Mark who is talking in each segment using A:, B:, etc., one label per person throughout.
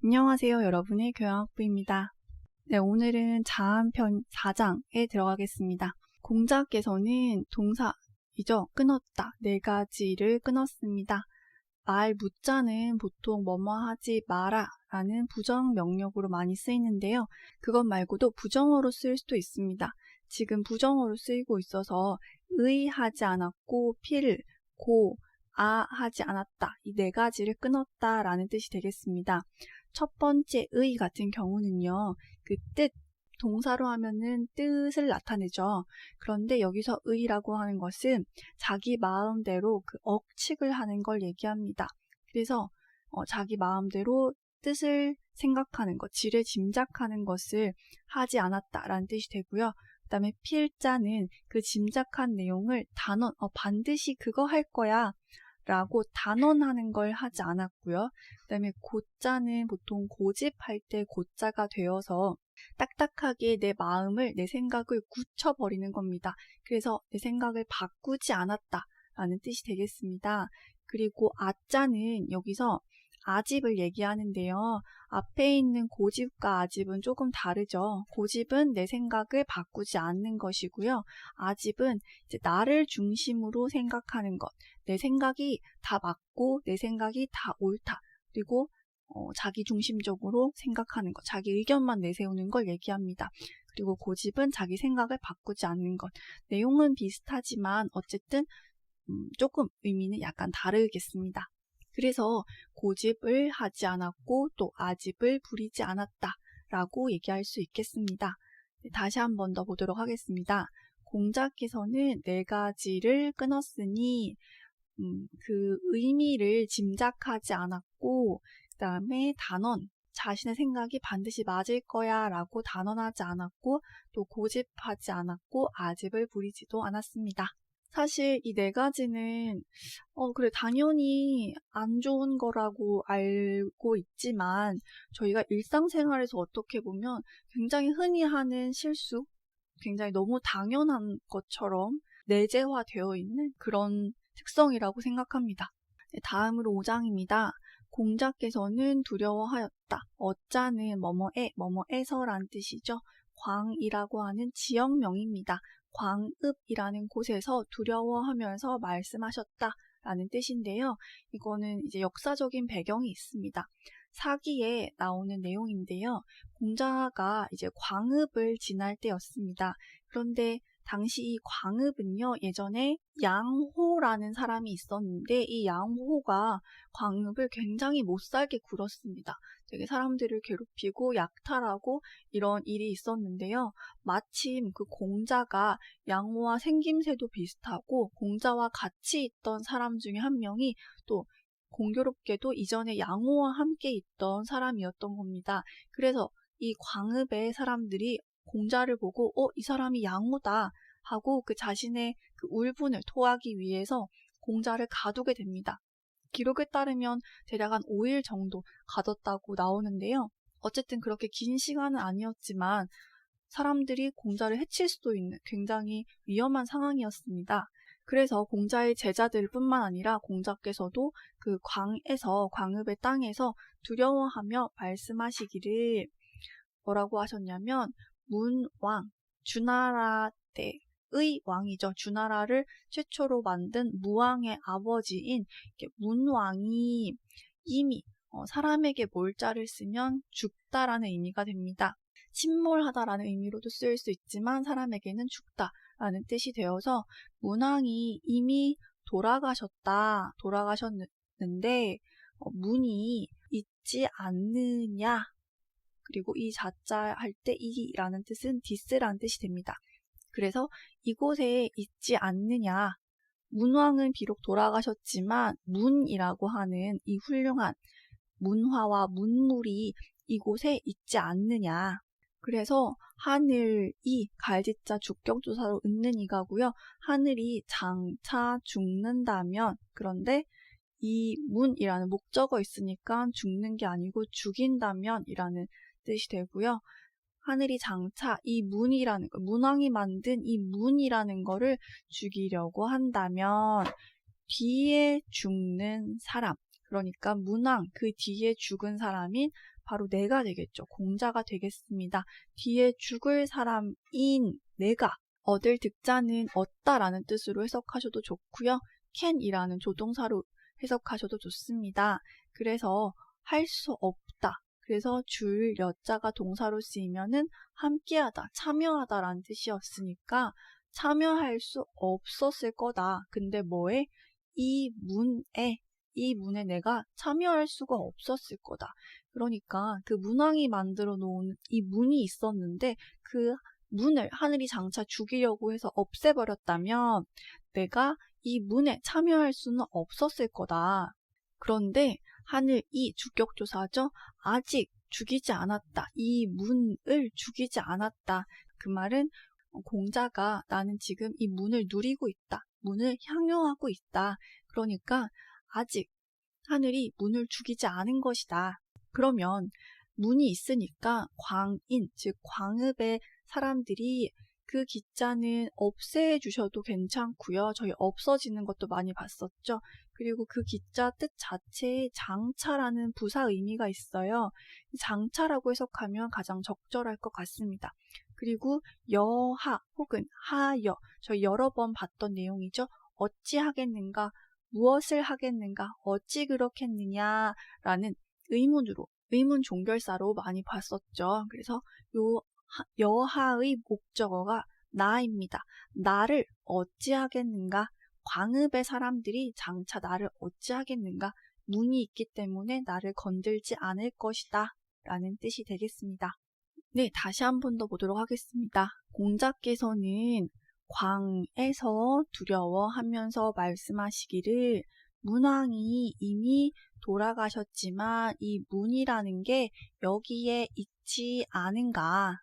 A: 안녕하세요. 여러분의 교양학부입니다. 네, 오늘은 자한편 4장에 들어가겠습니다. 공자께서는 동사이죠. 끊었다. 4가지를 끊었습니다. 말 무자는 보통 뭐뭐 하지 마라 라는 부정 명령으로 많이 쓰이는데요. 그것 말고도 부정어로 쓸 수도 있습니다. 지금 부정어로 쓰이고 있어서 의 하지 않았고 필, 고, 아 하지 않았다. 이 4가지를 끊었다 라는 뜻이 되겠습니다. 첫 번째 의 같은 경우는요. 그 뜻, 동사로 하면은 뜻을 나타내죠. 그런데 여기서 의라고 하는 것은 자기 마음대로 그 억측을 하는 걸 얘기합니다. 그래서 자기 마음대로 뜻을 생각하는 것, 지레 짐작하는 것을 하지 않았다라는 뜻이 되고요. 그 다음에 필자는 그 짐작한 내용을 단언, 반드시 그거 할 거야 라고 단언하는 걸 하지 않았고요. 그 다음에 고자는 보통 고집할 때 고자가 되어서 딱딱하게 내 마음을, 내 생각을 굳혀버리는 겁니다. 그래서 내 생각을 바꾸지 않았다 라는 뜻이 되겠습니다. 그리고 아자는 여기서 아집을 얘기하는데요. 앞에 있는 고집과 아집은 조금 다르죠. 고집은 내 생각을 바꾸지 않는 것이고요. 아집은 이제 나를 중심으로 생각하는 것. 내 생각이 다 맞고 내 생각이 다 옳다. 그리고 자기 중심적으로 생각하는 것. 자기 의견만 내세우는 걸 얘기합니다. 그리고 고집은 자기 생각을 바꾸지 않는 것. 내용은 비슷하지만 어쨌든 조금 의미는 약간 다르겠습니다. 그래서 고집을 하지 않았고 또 아집을 부리지 않았다 라고 얘기할 수 있겠습니다. 다시 한 번 더 보도록 하겠습니다. 공자께서는 4가지를 끊었으니 그 의미를 짐작하지 않았고 그 다음에 단언, 자신의 생각이 반드시 맞을 거야 라고 단언하지 않았고 또 고집하지 않았고 아집을 부리지도 않았습니다. 사실 이 4가지는 그래 당연히 안 좋은 거라고 알고 있지만 저희가 일상생활에서 어떻게 보면 굉장히 흔히 하는 실수, 굉장히 너무 당연한 것처럼 내재화되어 있는 그런 특성이라고 생각합니다. 네, 다음으로 5장입니다. 공자께서는 두려워하였다. 어자는 뭐뭐에서란 뜻이죠. 광이라고 하는 지역명입니다. 광읍이라는 곳에서 두려워하면서 말씀하셨다라는 뜻인데요. 이거는 이제 역사적인 배경이 있습니다. 사기에 나오는 내용인데요. 공자가 이제 광읍을 지날 때였습니다. 그런데 당시 이 광읍은요, 예전에 양호라는 사람이 있었는데 이 양호가 광읍을 굉장히 못살게 굴었습니다. 되게 사람들을 괴롭히고 약탈하고 이런 일이 있었는데요. 마침 그 공자가 양호와 생김새도 비슷하고 공자와 같이 있던 사람 중에 한 명이 또 공교롭게도 이전에 양호와 함께 있던 사람이었던 겁니다. 그래서 이 광읍의 사람들이 공자를 보고 이 사람이 양호다 하고 그 자신의 그 울분을 토하기 위해서 공자를 가두게 됩니다. 기록에 따르면 대략 한 5일 정도 가뒀다고 나오는데요. 어쨌든 그렇게 긴 시간은 아니었지만 사람들이 공자를 해칠 수도 있는 굉장히 위험한 상황이었습니다. 그래서 공자의 제자들 뿐만 아니라 공자께서도 그 광읍의 땅에서 두려워하며 말씀하시기를 뭐라고 하셨냐면 문왕, 주나라 때의 왕이죠. 주나라를 최초로 만든 무왕의 아버지인 문왕이 이미 사람에게 몰자를 쓰면 죽다라는 의미가 됩니다. 침몰하다라는 의미로도 쓰일 수 있지만 사람에게는 죽다라는 뜻이 되어서 문왕이 이미 돌아가셨는데 문이 있지 않느냐. 그리고 이 자자 할 때 이라는 뜻은 디스라는 뜻이 됩니다. 그래서 이곳에 있지 않느냐. 문왕은 비록 돌아가셨지만 문이라고 하는 이 훌륭한 문화와 문물이 이곳에 있지 않느냐. 그래서 하늘이 갈지자 주격조사로 읊는 이가고요. 하늘이 장차 죽는다면 그런데 이 문이라는 목적어 있으니까 죽는 게 아니고 죽인다면 이라는 뜻이 되고요. 하늘이 장차 이 문이라는 거, 문왕이 만든 이 문이라는 거를 죽이려고 한다면 뒤에 죽는 사람, 그러니까 문왕 그 뒤에 죽은 사람인 바로 내가 되겠죠. 공자가 되겠습니다. 뒤에 죽을 사람인 내가, 얻을 득자는 얻다라는 뜻으로 해석하셔도 좋고요. can이라는 조동사로 해석하셔도 좋습니다. 그래서 할 수 없다. 그래서 줄 여자가 동사로 쓰이면은 함께하다, 참여하다라는 뜻이었으니까 참여할 수 없었을 거다. 근데 뭐에? 이 문에 내가 참여할 수가 없었을 거다. 그러니까 그 문왕이 만들어 놓은 이 문이 있었는데 그 문을 하늘이 장차 죽이려고 해서 없애버렸다면 내가 이 문에 참여할 수는 없었을 거다. 그런데 하늘이 주격조사죠. 아직 죽이지 않았다. 이 문을 죽이지 않았다. 그 말은 공자가 나는 지금 이 문을 누리고 있다. 문을 향유하고 있다. 그러니까 아직 하늘이 문을 죽이지 않은 것이다. 그러면 문이 있으니까 광인, 즉 광읍의 사람들이 그 기자는 없애주셔도 괜찮고요. 저희 없어지는 것도 많이 봤었죠. 그리고 그 기자 뜻 자체에 장차라는 부사 의미가 있어요. 장차라고 해석하면 가장 적절할 것 같습니다. 그리고 여하 혹은 하여, 저희 여러 번 봤던 내용이죠. 어찌 하겠는가, 무엇을 하겠는가, 어찌 그렇겠느냐라는 의문으로, 의문 종결사로 많이 봤었죠. 그래서 요 여하의 목적어가 나입니다. 나를 어찌하겠는가? 광읍의 사람들이 장차 나를 어찌하겠는가? 문이 있기 때문에 나를 건들지 않을 것이다. 라는 뜻이 되겠습니다. 네, 다시 한 번 더 보도록 하겠습니다. 공자께서는 광에서 두려워하면서 말씀하시기를 문왕이 이미 돌아가셨지만 이 문이라는 게 여기에 있지 않은가?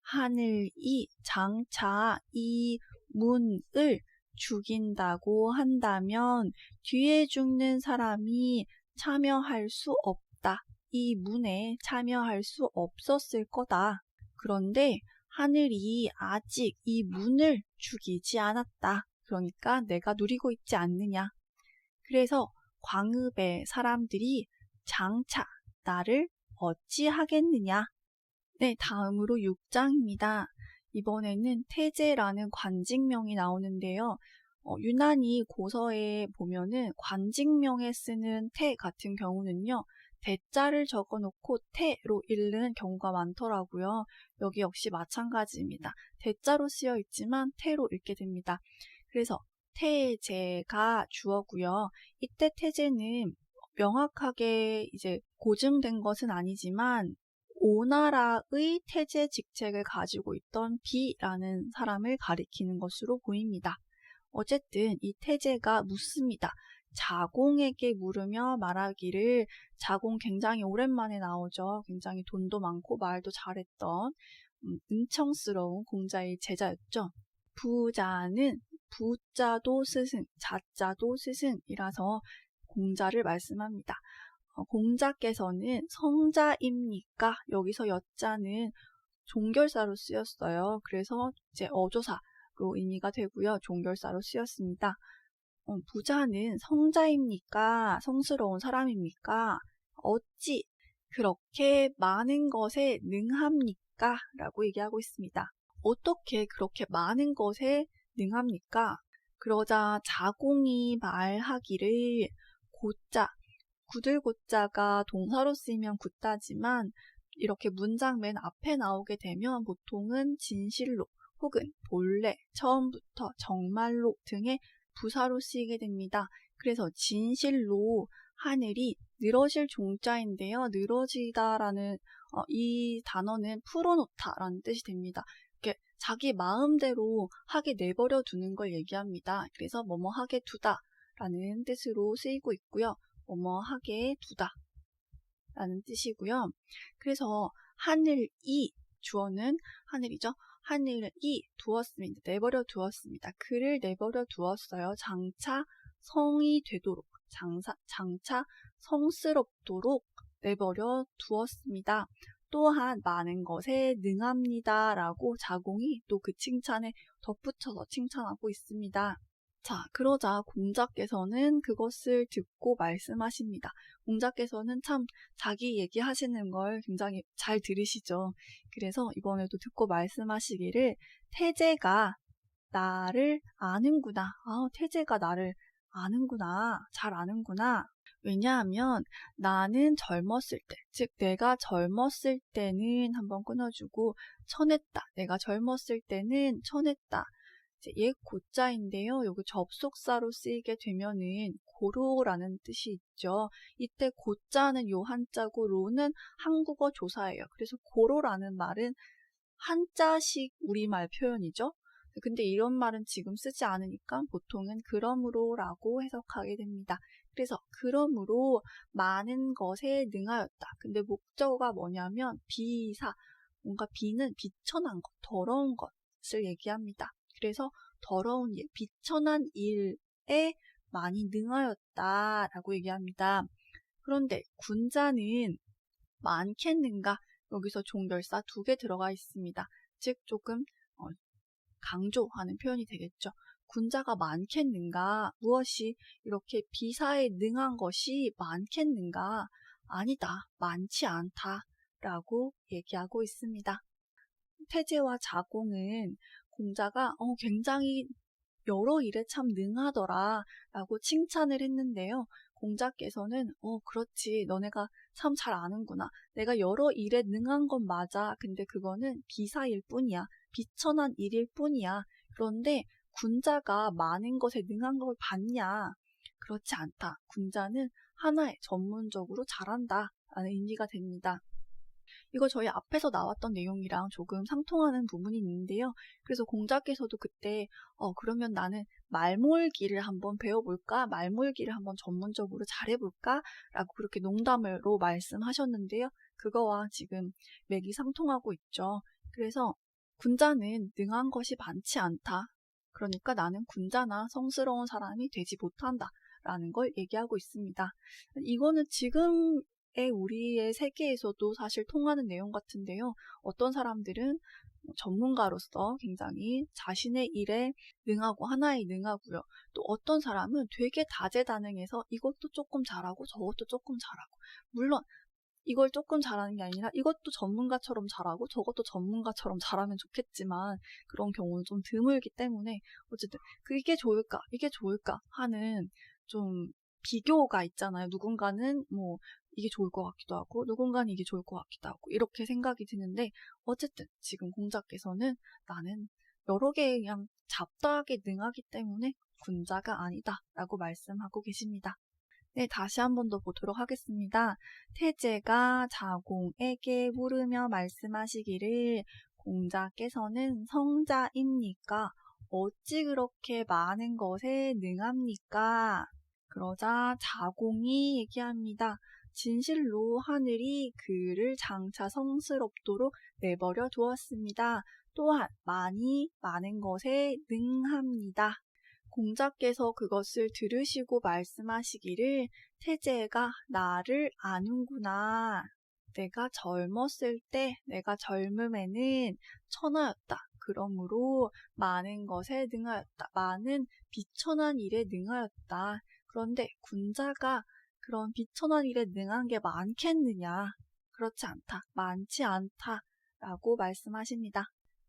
A: 하늘이 장차 이 문을 죽인다고 한다면 뒤에 죽는 사람이 참여할 수 없다. 이 문에 참여할 수 없었을 거다. 그런데 하늘이 아직 이 문을 죽이지 않았다. 그러니까 내가 누리고 있지 않느냐. 그래서 광읍의 사람들이 장차 나를 어찌하겠느냐. 네, 다음으로 6장입니다. 이번에는 태제라는 관직명이 나오는데요. 유난히 고서에 보면은 관직명에 쓰는 태 같은 경우는요. 대자를 적어놓고 태로 읽는 경우가 많더라고요. 여기 역시 마찬가지입니다. 대자로 쓰여 있지만 태로 읽게 됩니다. 그래서 태제가 주어고요. 이때 태제는 명확하게 이제 고증된 것은 아니지만 오나라의 태제 직책을 가지고 있던 비라는 사람을 가리키는 것으로 보입니다. 어쨌든 이 태제가 묻습니다. 자공에게 물으며 말하기를, 자공 굉장히 오랜만에 나오죠. 굉장히 돈도 많고 말도 잘했던 은청스러운 공자의 제자였죠. 부자는 부자도 스승, 자자도 스승이라서 공자를 말씀합니다. 공자께서는 성자입니까? 여기서 여자는 종결사로 쓰였어요. 그래서 이제 어조사로 의미가 되고요. 종결사로 쓰였습니다. 부자는 성자입니까? 성스러운 사람입니까? 어찌 그렇게 많은 것에 능합니까? 라고 얘기하고 있습니다. 어떻게 그렇게 많은 것에 능합니까? 그러자 자공이 말하기를 고자, 굳을고자가 동사로 쓰이면 굳다지만 이렇게 문장 맨 앞에 나오게 되면 보통은 진실로 혹은 본래, 처음부터, 정말로 등의 부사로 쓰이게 됩니다. 그래서 진실로 하늘이 늘어질 종자인데요. 늘어지다라는 이 단어는 풀어놓다라는 뜻이 됩니다. 이렇게 자기 마음대로 하게 내버려 두는 걸 얘기합니다. 그래서 뭐뭐 하게 두다라는 뜻으로 쓰이고 있고요. 뭐뭐 하게 두다 라는 뜻이고요. 그래서 하늘이, 주어는 하늘이죠. 하늘이 두었습니다. 내버려 두었습니다. 그를 내버려 두었어요. 장차 성이 되도록, 장차 성스럽도록 내버려 두었습니다. 또한 많은 것에 능합니다 라고 자공이 또 그 칭찬에 덧붙여서 칭찬하고 있습니다. 자, 그러자 공자께서는 그것을 듣고 말씀하십니다. 공자께서는 참 자기 얘기하시는 걸 굉장히 잘 들으시죠. 그래서 이번에도 듣고 말씀하시기를 태제가 나를 아는구나. 태제가 나를 아는구나. 잘 아는구나. 왜냐하면 나는 젊었을 때, 즉 내가 젊었을 때는 한번 끊어주고 천했다. 내가 젊었을 때는 천했다. 옛 고자인데요. 여기 접속사로 쓰이게 되면은 고로라는 뜻이 있죠. 이때 고자는 요 한자고 로는 한국어 조사예요. 그래서 고로라는 말은 한자식 우리말 표현이죠. 근데 이런 말은 지금 쓰지 않으니까 보통은 그러므로라고 해석하게 됩니다. 그래서 그러므로 많은 것에 능하였다. 근데 목적어가 뭐냐면 비사, 뭔가 비는 비천한 것, 더러운 것을 얘기합니다. 그래서 더러운 일, 비천한 일에 많이 능하였다라고 얘기합니다. 그런데 군자는 많겠는가? 여기서 종결사 2개 들어가 있습니다. 즉 조금 강조하는 표현이 되겠죠. 군자가 많겠는가? 무엇이 이렇게 비사에 능한 것이 많겠는가? 아니다. 많지 않다. 라고 얘기하고 있습니다. 태제와 자공은 공자가 굉장히 여러 일에 참 능하더라 라고 칭찬을 했는데요. 공자께서는 그렇지. 너네가 참 잘 아는구나. 내가 여러 일에 능한 건 맞아. 근데 그거는 비사일 뿐이야. 비천한 일일 뿐이야. 그런데 군자가 많은 것에 능한 걸 봤냐? 그렇지 않다. 군자는 하나에 전문적으로 잘한다 라는 의미가 됩니다. 이거 저희 앞에서 나왔던 내용이랑 조금 상통하는 부분이 있는데요. 그래서 공자께서도 그때 그러면 나는 말몰기를 한번 배워볼까? 말몰기를 한번 전문적으로 잘해볼까? 라고 그렇게 농담으로 말씀하셨는데요. 그거와 지금 맥이 상통하고 있죠. 그래서 군자는 능한 것이 많지 않다. 그러니까 나는 군자나 성스러운 사람이 되지 못한다. 라는 걸 얘기하고 있습니다. 이거는 지금 우리의 세계에서도 사실 통하는 내용 같은데요. 어떤 사람들은 전문가로서 굉장히 자신의 일에 능하고 하나에 능하고요. 또 어떤 사람은 되게 다재다능해서 이것도 조금 잘하고 저것도 조금 잘하고 물론 이걸 조금 잘하는 게 아니라 이것도 전문가처럼 잘하고 저것도 전문가처럼 잘하면 좋겠지만 그런 경우는 좀 드물기 때문에 어쨌든 이게 좋을까 하는 좀 비교가 있잖아요. 누군가는 이게 좋을 것 같기도 하고 누군가는 이게 좋을 것 같기도 하고 이렇게 생각이 드는데 어쨌든 지금 공자께서는 나는 여러 개에 그냥 잡다하게 능하기 때문에 군자가 아니다 라고 말씀하고 계십니다. 네, 다시 한 번 더 보도록 하겠습니다. 태제가 자공에게 물으며 말씀하시기를 공자께서는 성자입니까? 어찌 그렇게 많은 것에 능합니까? 그러자 자공이 얘기합니다. 진실로 하늘이 그를 장차 성스럽도록 내버려 두었습니다. 또한 많은 것에 능합니다. 공자께서 그것을 들으시고 말씀하시기를 태제가 나를 아는구나. 내가 젊었을 때, 내가 젊음에는 천하였다. 그러므로 많은 것에 능하였다. 많은 비천한 일에 능하였다. 그런데 군자가 그런 비천한 일에 능한 게 많겠느냐? 그렇지 않다. 많지 않다. 라고 말씀하십니다.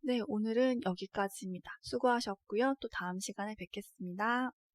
A: 네, 오늘은 여기까지입니다. 수고하셨고요. 또 다음 시간에 뵙겠습니다.